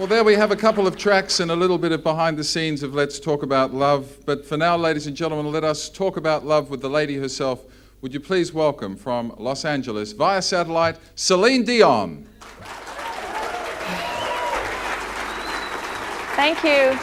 Well, there we have a couple of tracks and a little bit of behind the scenes of Let's Talk About Love. But for now, ladies and gentlemen, let us talk about love with the lady herself. Would you please welcome from Los Angeles via satellite, Celine Dion. Thank you.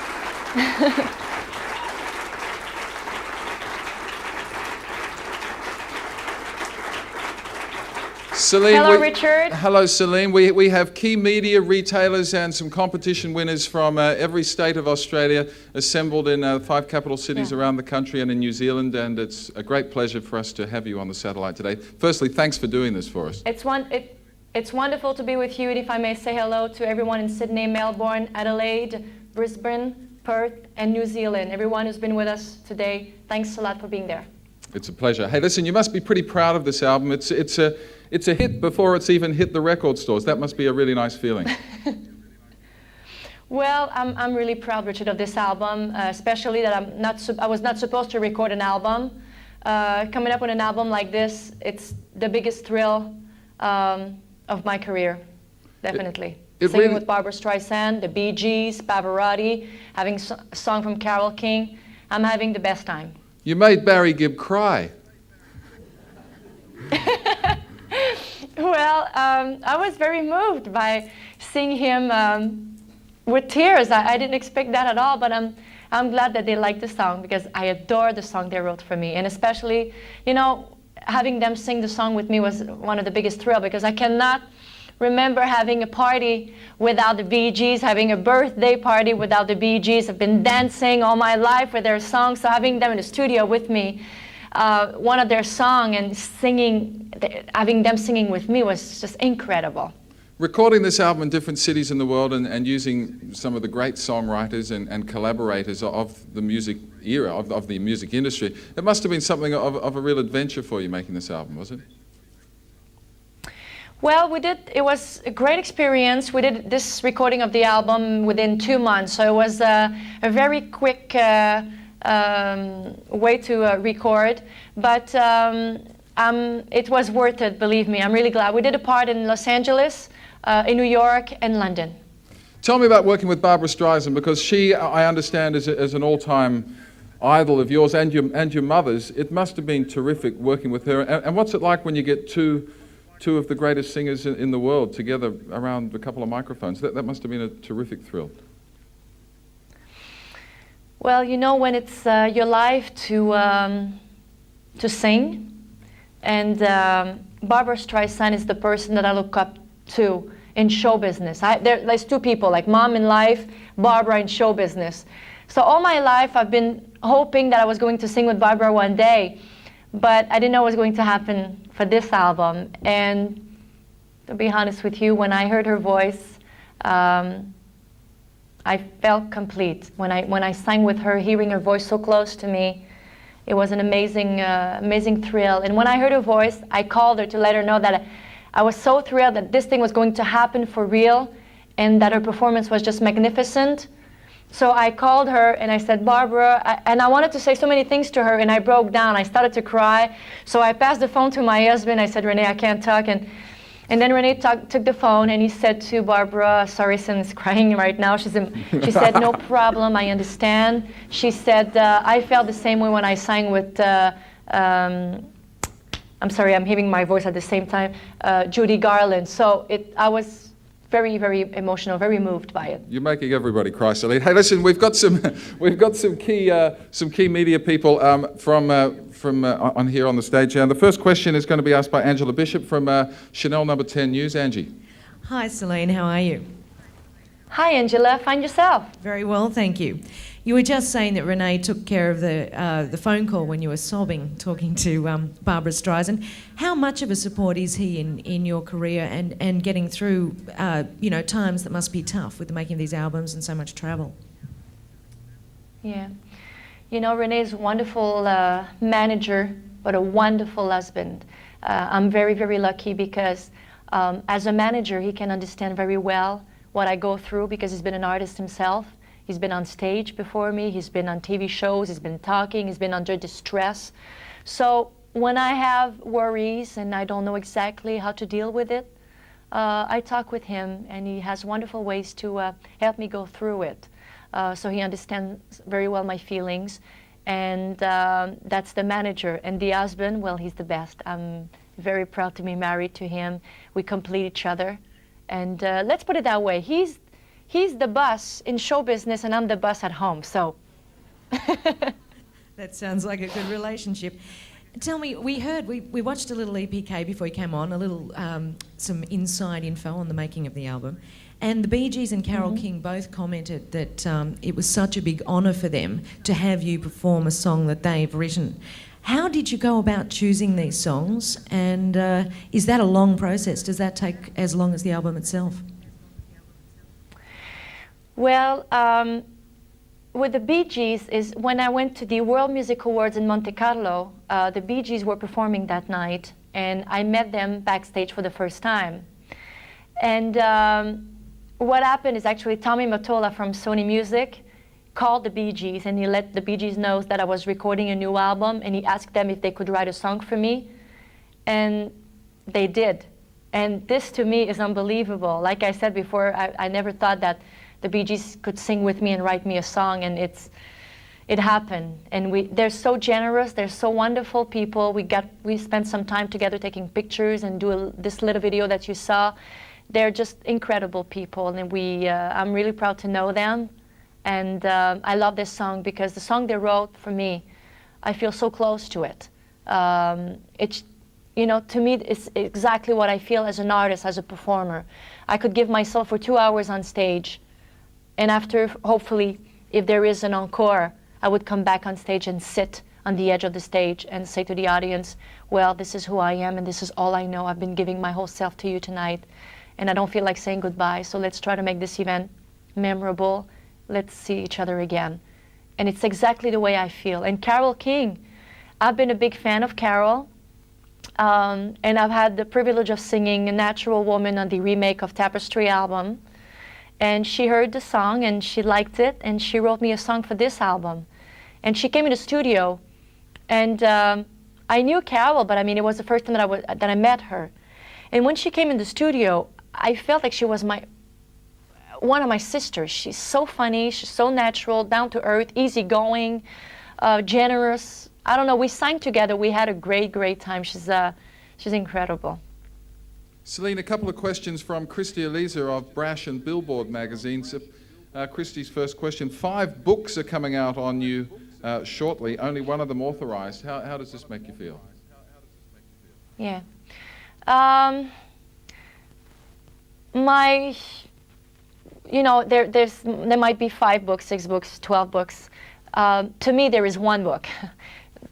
Celine, hello, Richard. Hello, Celine. We have key media, retailers and some competition winners from every state of Australia assembled in 5 capital cities around the country and in New Zealand, and it's a great pleasure for us to have you on the satellite today. Firstly, thanks for doing this for us. It's wonderful to be with you, and if I may say hello to everyone in Sydney, Melbourne, Adelaide, Brisbane, Perth and New Zealand. Everyone who's been with us today, thanks a lot for being there. It's a pleasure. Hey, listen, you must be pretty proud of this album. It's a hit before it's even hit the record stores. That must be a really nice feeling. Well, I'm really proud, Richard, of this album, especially that I was not supposed to record an album. Coming up with an album like this, it's the biggest thrill of my career, definitely. Singing really with Barbra Streisand, the Bee Gees, Pavarotti, having a song from Carole King. I'm having the best time. You made Barry Gibb cry. Well, I was very moved by seeing him with tears. I didn't expect that at all, but I'm glad that they liked the song because I adore the song they wrote for me. And especially, you know, having them sing the song with me was one of the biggest thrills because I cannot remember having a party without the Bee Gees, having a birthday party without the Bee Gees. I've been dancing all my life with their songs, so having them in the studio with me, one of their songs and singing, having them singing with me was just incredible. Recording this album in different cities in the world and using some of the great songwriters and collaborators of the music era, of the music industry, it must have been something of a real adventure for you making this album, was it? Well, it was a great experience. We did this recording of the album within 2 months, so it was a very quick way to record, but it was worth it, believe me. I'm really glad. We did a part in Los Angeles, in New York, and London. Tell me about working with Barbra Streisand, because she, I understand, is an all-time idol of yours and your mother's. It must have been terrific working with her. And what's it like when you get two of the greatest singers in the world together around a couple of microphones? That must have been a terrific thrill. Well, you know, when it's your life to sing, and Barbra Streisand is the person that I look up to in show business. There's 2 people, like mom in life, Barbra in show business. So all my life I've been hoping that I was going to sing with Barbra one day, but I didn't know it was going to happen for this album. And to be honest with you, when I heard her voice, I felt complete. When I sang with her, hearing her voice so close to me, it was an amazing thrill. And when I heard her voice, I called her to let her know that I was so thrilled that this thing was going to happen for real and that her performance was just magnificent. So I called her and I said, Barbra, and I wanted to say so many things to her, and I broke down. I started to cry. So I passed the phone to my husband. I said, Renee, I can't talk. And then Renee took the phone and he said to Barbra, sorry, Cindy's crying right now. She said, no problem, I understand. She said, I felt the same way when I sang with, I'm sorry, I'm having my voice at the same time, Judy Garland. So I was very, very emotional, very moved by it. You're making everybody cry, Celine. Hey, listen, we've got some key media people from on here on the stage. And the first question is going to be asked by Angela Bishop from Chanel No. 10 News. Angie. Hi, Celine. How are you? Hi, Angela. Find yourself? Very well, thank you. You were just saying that Renee took care of the phone call when you were sobbing, talking to Barbra Streisand. How much of a support is he in your career and getting through, times that must be tough with making these albums and so much travel? Yeah. You know, Renee's a wonderful manager, but a wonderful husband. I'm very, very lucky because as a manager, he can understand very well what I go through because he's been an artist himself. He's been on stage before me, he's been on TV shows, he's been talking, he's been under distress. So when I have worries and I don't know exactly how to deal with it, I talk with him, and he has wonderful ways to help me go through it. So he understands very well my feelings, and that's the manager. And the husband, well, he's the best. I'm very proud to be married to him. We complete each other, and let's put it that way. He's the boss in show business, and I'm the boss at home. So. That sounds like a good relationship. Tell me, we watched a little EPK before you came on, a little some inside info on the making of the album, and the Bee Gees and Carole King both commented that it was such a big honour for them to have you perform a song that they've written. How did you go about choosing these songs, and is that a long process? Does that take as long as the album itself? Well, with the Bee Gees is when I went to the World Music Awards in Monte Carlo, the Bee Gees were performing that night, and I met them backstage for the first time. And what happened is actually Tommy Mottola from Sony Music called the Bee Gees, and he let the Bee Gees know that I was recording a new album, and he asked them if they could write a song for me, and they did. And this to me is unbelievable. Like I said before, I never thought that the Bee Gees could sing with me and write me a song, and it happened. And they're so generous, they're so wonderful people. We spent some time together taking pictures and this little video that you saw. They're just incredible people, and I'm really proud to know them. And I love this song because the song they wrote for me, I feel so close to it. It's, to me, it's exactly what I feel as an artist, as a performer. I could give myself for 2 hours on stage. And after, hopefully, if there is an encore, I would come back on stage and sit on the edge of the stage and say to the audience, well, this is who I am and this is all I know. I've been giving my whole self to you tonight, and I don't feel like saying goodbye, so let's try to make this event memorable. Let's see each other again. And it's exactly the way I feel. And Carole King, I've been a big fan of Carole, and I've had the privilege of singing A Natural Woman on the remake of Tapestry album. And she heard the song and she liked it, and she wrote me a song for this album. And she came in the studio, and I knew Carole, but I mean, it was the first time that I met her. And when she came in the studio, I felt like she was one of my sisters. She's so funny, she's so natural, down to earth, easygoing, generous. I don't know, we sang together, we had a great, great time. She's incredible. Celine, a couple of questions from Christy Eliza of Brash and Billboard magazines. Christy's first question: 5 books are coming out on you shortly, only one of them authorized. How does this make you feel? Yeah. There might be 5 books, 6 books, 12 books. To me, there is one book.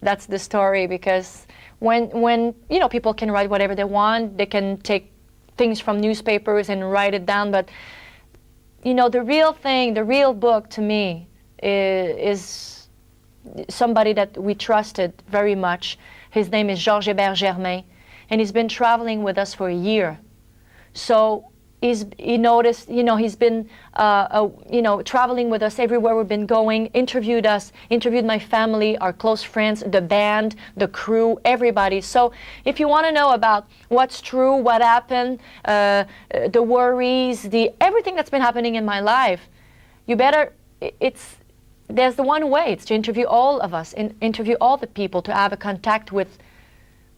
That's the story, because when people can write whatever they want, they can take things from newspapers and write it down, but the real thing, the real book to me is somebody that we trusted very much. His name is Georges Hébert Germain, and he's been traveling with us for a year. So he noticed, he's been, traveling with us everywhere we've been going, interviewed us, interviewed my family, our close friends, the band, the crew, everybody. So if you want to know about what's true, what happened, the worries, everything that's been happening in my life, there's the one way. It's to interview all of us, interview all the people, to have a contact with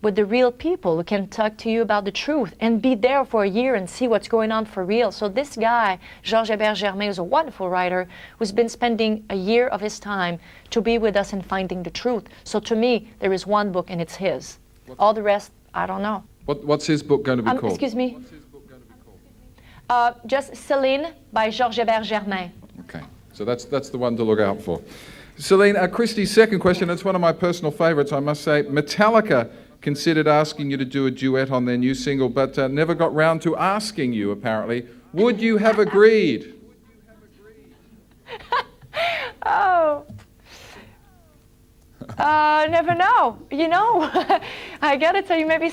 the real people who can talk to you about the truth and be there for a year and see what's going on for real. So this guy, Georges Hébert Germain, is a wonderful writer who's been spending a year of his time to be with us and finding the truth. So to me, there is one book and it's his. All the rest, I don't know. What's his book going to be called? Excuse me? What's his book going to be called? Just Celine by Georges Hébert Germain. Okay, so that's the one to look out for. Celine, Christy's second question, it's one of my personal favorites, I must say. Metallica considered asking you to do a duet on their new single, but never got round to asking you, apparently. Would you have agreed? Oh. Never know. I gotta tell you, maybe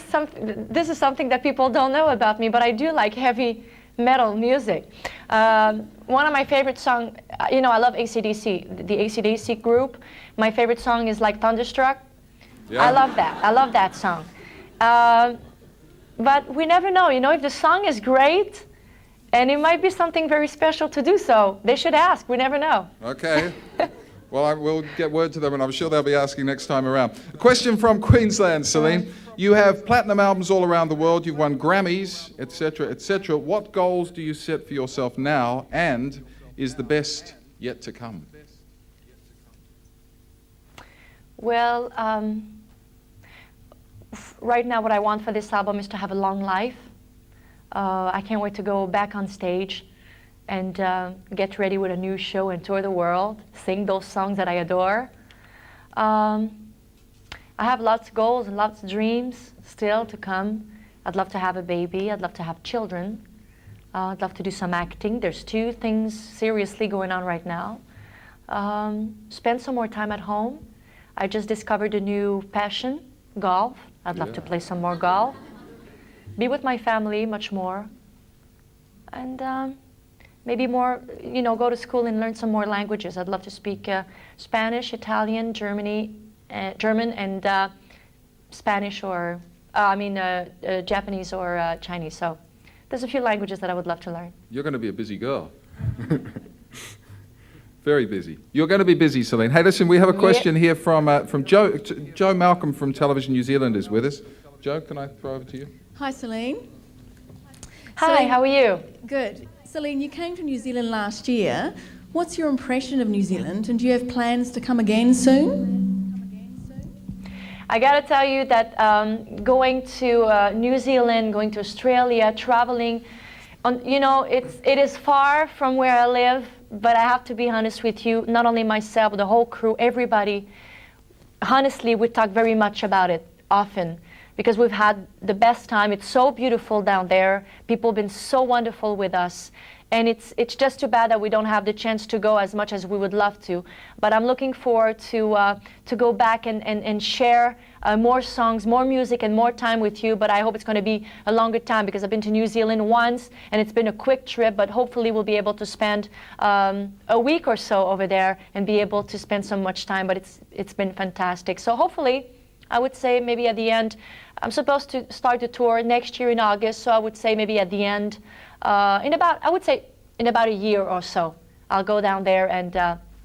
this is something that people don't know about me, but I do like heavy metal music. One of my favorite songs, I love AC/DC, the AC/DC group. My favorite song is like Thunderstruck. Yeah. I love that. I love that song. But we never know, you know, if the song is great, and it might be something very special to do so. They should ask. We never know. Okay. Well, I will get word to them, and I'm sure they'll be asking next time around. A question from Queensland, Celine. You have platinum albums all around the world. You've won Grammys, etc., etc. What goals do you set for yourself now, and is the best yet to come? Well, right now what I want for this album is to have a long life. I can't wait to go back on stage and get ready with a new show and tour the world, sing those songs that I adore. I have lots of goals and lots of dreams still to come. I'd love to have a baby. I'd love to have children. I'd love to do some acting. There's 2 things seriously going on right now. Spend some more time at home. I just discovered a new passion, golf. I'd love to play some more golf. Be with my family much more. And maybe more, you know, go to school and learn some more languages. I'd love to speak Spanish, Italian, German, and Spanish, or Japanese or Chinese. So there's a few languages that I would love to learn. You're going to be a busy girl. Very busy. You're going to be busy, Celine. Hey, listen, we have a question here from Joe. Joe Malcolm from Television New Zealand is with us. Joe, can I throw over to you? Hi, Celine. Hi, Celine, how are you? Good. Celine, you came to New Zealand last year. What's your impression of New Zealand, and do you have plans to come again soon? I got to tell you that going to New Zealand, going to Australia, traveling, you know, it is far from where I live, but I have to be honest with you, not only myself, but the whole crew, everybody, honestly, we talk very much about it often because we've had the best time. It's so beautiful down there. People have been so wonderful with us. And it's just too bad that we don't have the chance to go as much as we would love to. But I'm looking forward to go back and share more songs, more music, and more time with you. But I hope it's going to be a longer time because I've been to New Zealand once, and it's been a quick trip. But hopefully we'll be able to spend a week or so over there and be able to spend so much time. But it's been fantastic. So hopefully, I would say maybe at the end, I'm supposed to start the tour next year in August. So I would say maybe at the end, in about a year or so, I'll go down there and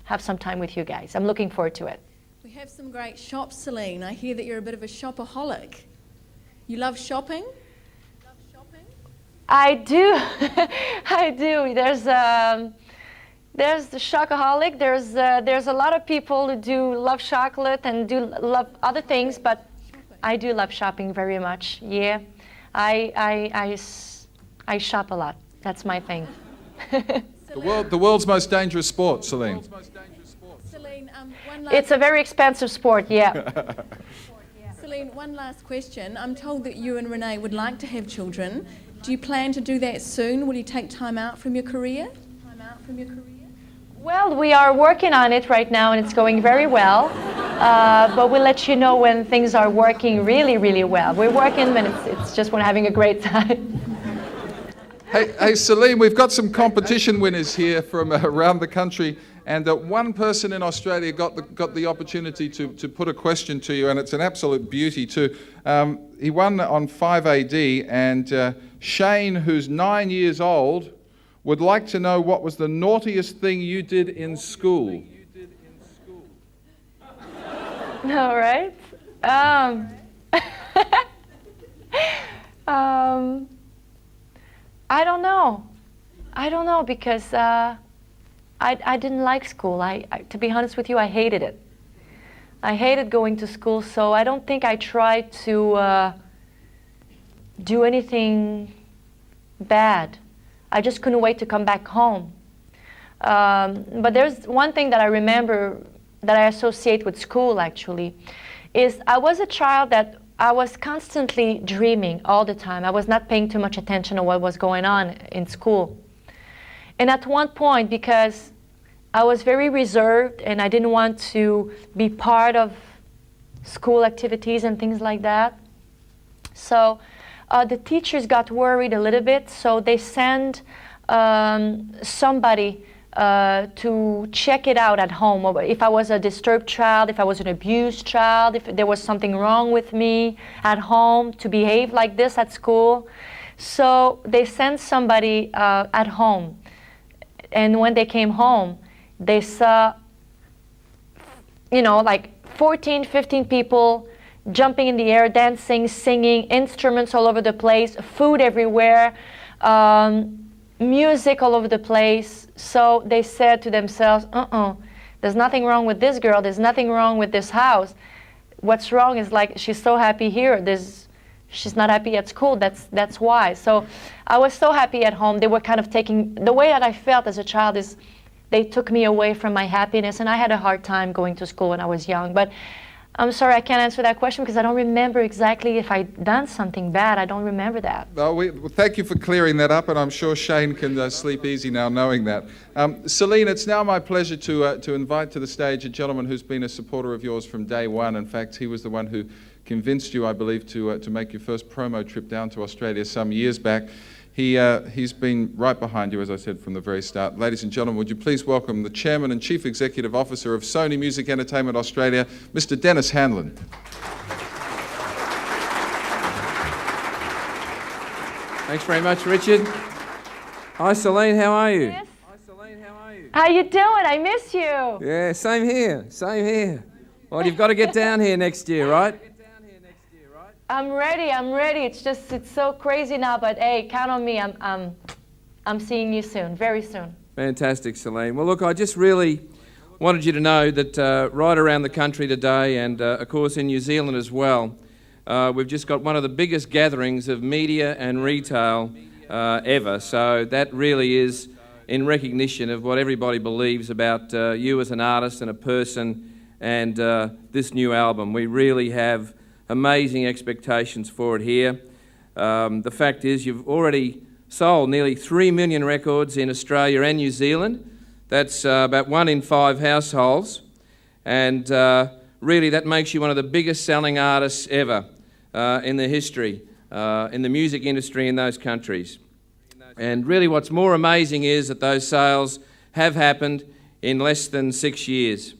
have some time with you guys. I'm looking forward to it. We have some great shops, Celine. I hear that you're a bit of a shopaholic. You love shopping? I do. I do. There's the shopaholic. There's a lot of people who do love chocolate and do love other things, but I do love shopping very much. Yeah, I shop a lot. That's my thing. The world's most dangerous sport, Celine. Celine, It's a very expensive sport, yeah. Celine, one last question. I'm told that you and Renee would like to have children. Do you plan to do that soon? Will you take time out from your career? Well, we are working on it right now, and it's going very well. But we'll let you know when things are working really, really well. We're working, but it's just we're having a great time. Hey, Celine, we've got some competition winners here from around the country, and one person in Australia got the opportunity to put a question to you, and it's an absolute beauty too. He won on 5AD, and Shane, who's 9 years old, would like to know what was the naughtiest thing you did in school. All right. I don't know because I didn't like school. To be honest with you, I hated it. I hated going to school, so I don't think I tried to do anything bad. I just couldn't wait to come back home. But there's one thing that I remember that I associate with school, actually, is I was a child that I was constantly dreaming all the time. I was not paying too much attention to what was going on in school. And at one point, because I was very reserved and I didn't want to be part of school activities and things like that, so the teachers got worried a little bit, so they sent somebody to check it out at home. Or if I was a disturbed child, if I was an abused child, if there was something wrong with me at home, to behave like this at school. So they sent somebody at home. And when they came home, they saw, you know, like 14, 15 people jumping in the air, dancing, singing, instruments all over the place, food everywhere, music all over the place. So they said to themselves, there's nothing wrong with this girl, there's nothing wrong with this house. What's wrong is, like, she's so happy here, she's not happy at school, that's why. So I was so happy at home. They were kind of taking, the way that I felt as a child is, they took me away from my happiness, and I had a hard time going to school when I was young. But I'm sorry, I can't answer that question because I don't remember exactly if I'd done something bad. I don't remember that. Well, thank you for clearing that up, and I'm sure Shane can sleep easy now knowing that. Celine, it's now my pleasure to invite to the stage a gentleman who's been a supporter of yours from day one. In fact, he was the one who convinced you, I believe, to make your first promo trip down to Australia some years back. He's been right behind you, as I said, from the very start. Ladies and gentlemen, would you please welcome the Chairman and Chief Executive Officer of Sony Music Entertainment Australia, Mr. Dennis Hanlon. Thanks very much, Richard. Hi, Celine, how are you? Yes. Hi, Celine, how are you? How you doing? I miss you. Yeah, same here, same here. Well, you've got to get down here next year, right? I'm ready. It's just, it's so crazy now, but hey, count on me. I'm seeing you soon, very soon. Fantastic, Celine. Well, look, I just really wanted you to know that right around the country today, and of course in New Zealand as well, we've just got one of the biggest gatherings of media and retail ever. So that really is in recognition of what everybody believes about you as an artist and a person, and this new album. We really have amazing expectations for it here. The fact is, you've already sold nearly 3 million records in Australia and New Zealand. That's about 1 in 5 households, and really that makes you one of the biggest selling artists ever in the history, in the music industry in those countries. And really what's more amazing is that those sales have happened in less than 6 years.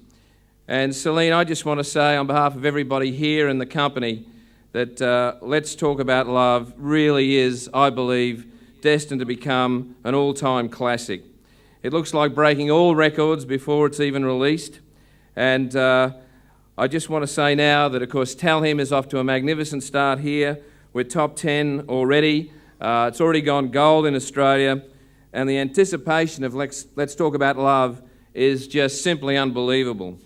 And Celine, I just want to say on behalf of everybody here in the company that Let's Talk About Love really is, I believe, destined to become an all-time classic. It looks like breaking all records before it's even released. And I just want to say now that, of course, Tell Him is off to a magnificent start here. We're top 10 already. It's already gone gold in Australia. And the anticipation of Let's Talk About Love is just simply unbelievable.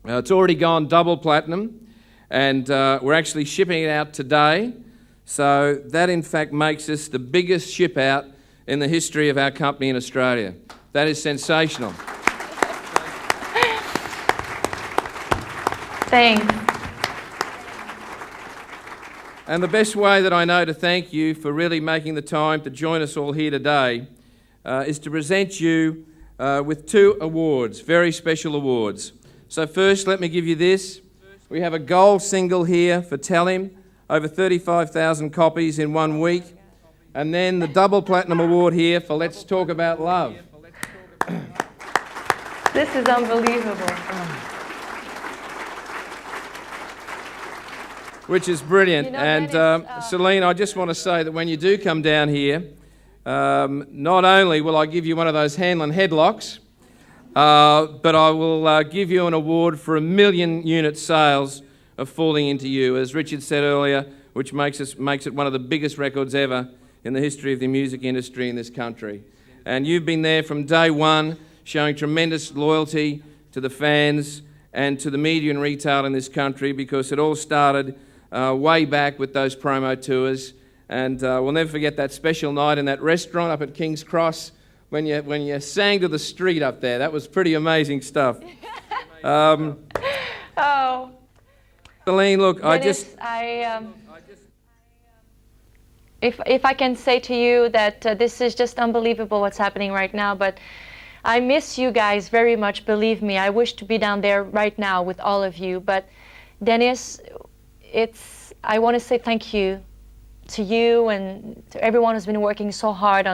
It's already gone double platinum, and we're actually shipping it out today. So that, in fact, makes us the biggest ship out in the history of our company in Australia. That is sensational. Thanks. And the best way that I know to thank you for really making the time to join us all here today is to present you with 2 awards, very special awards. So first, let me give you this. We have a gold single here for Tell Him, over 35,000 copies in 1 week. And then the double platinum award here for Let's Talk About Love. This is unbelievable. Which is brilliant. You know, and Dennis, Celine, I just want to say that when you do come down here, not only will I give you one of those Hanlon headlocks, but I will give you an award for 1 million unit sales of Falling Into You, as Richard said earlier, which makes it one of the biggest records ever in the history of the music industry in this country. And you've been there from day one, showing tremendous loyalty to the fans and to the media and retail in this country, because it all started way back with those promo tours. And we'll never forget that special night in that restaurant up at King's Cross, when you sang to the street up there. That was pretty amazing stuff. Oh. Celine, look, Dennis, if I can say to you that this is just unbelievable what's happening right now, but I miss you guys very much, believe me. I wish to be down there right now with all of you. But Dennis, I want to say thank you to you and to everyone who's been working so hard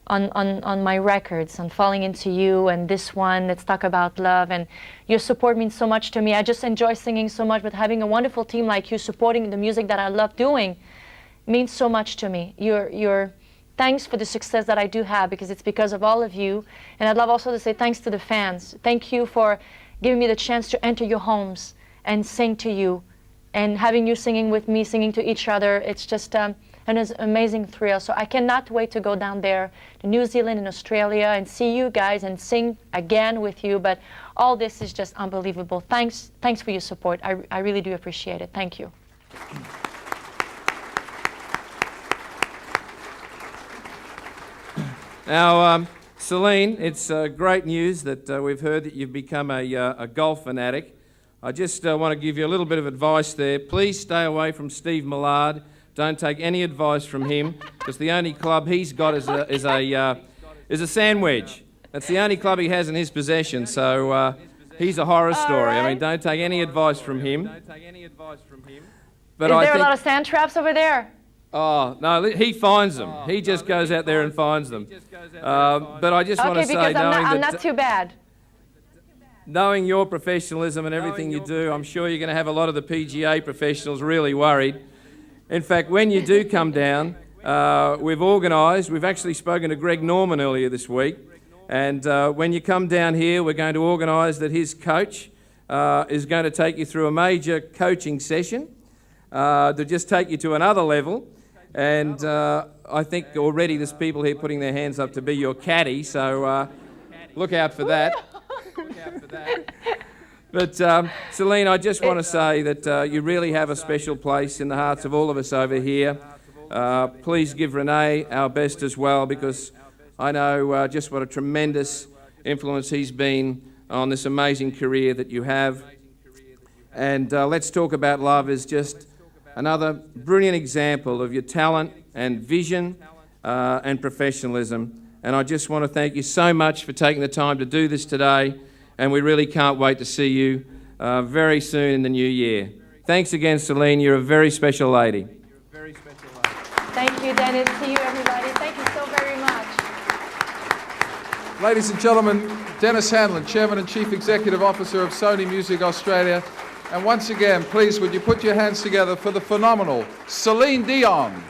on my records, on Falling Into You and this one, Let's Talk About Love. And your support means so much to me. I just enjoy singing so much, but having a wonderful team like you supporting the music that I love doing means so much to me. Your thanks for the success that I do have, because it's because of all of you. And I'd love also to say thanks to the fans. Thank you for giving me the chance to enter your homes and sing to you, and having you singing with me, singing to each other. It's just an amazing thrill. So I cannot wait to go down there to New Zealand and Australia and see you guys and sing again with you. But all this is just unbelievable. Thanks for your support. I really do appreciate it. Thank you. Now, Celine, it's great news that we've heard that you've become a golf fanatic. I just want to give you a little bit of advice there. Please stay away from Steve Millard. Don't take any advice from him, because the only club he's got is a sand wedge. That's the only club he has in his possession, so he's a horror story. Right. I mean, don't take any advice from him. But Is there a lot of sand traps over there? Oh, no, he finds them. He just goes out there and finds them. But I just want to say, because I'm not too bad. Knowing your professionalism and everything you do, I'm sure you're going to have a lot of the PGA professionals really worried. In fact, when you do come down, we've actually spoken to Greg Norman earlier this week, and when you come down here, we're going to organise that his coach is going to take you through a major coaching session to just take you to another level. And I think already there's people here putting their hands up to be your caddy, so look out for that. But Celine, I just want to say that you really have a special place in the hearts of all of us over here. Please give Renee our best as well, because I know just what a tremendous influence he's been on this amazing career that you have. And Let's Talk About Love is just another brilliant example of your talent and vision and professionalism. And I just want to thank you so much for taking the time to do this today. And we really can't wait to see you very soon in the new year. Thanks again, Celine. You're a very special lady. Thank you, Dennis. See you, everybody. Thank you so very much. Ladies and gentlemen, Dennis Hanlon, Chairman and Chief Executive Officer of Sony Music Australia. And once again, please, would you put your hands together for the phenomenal Celine Dion.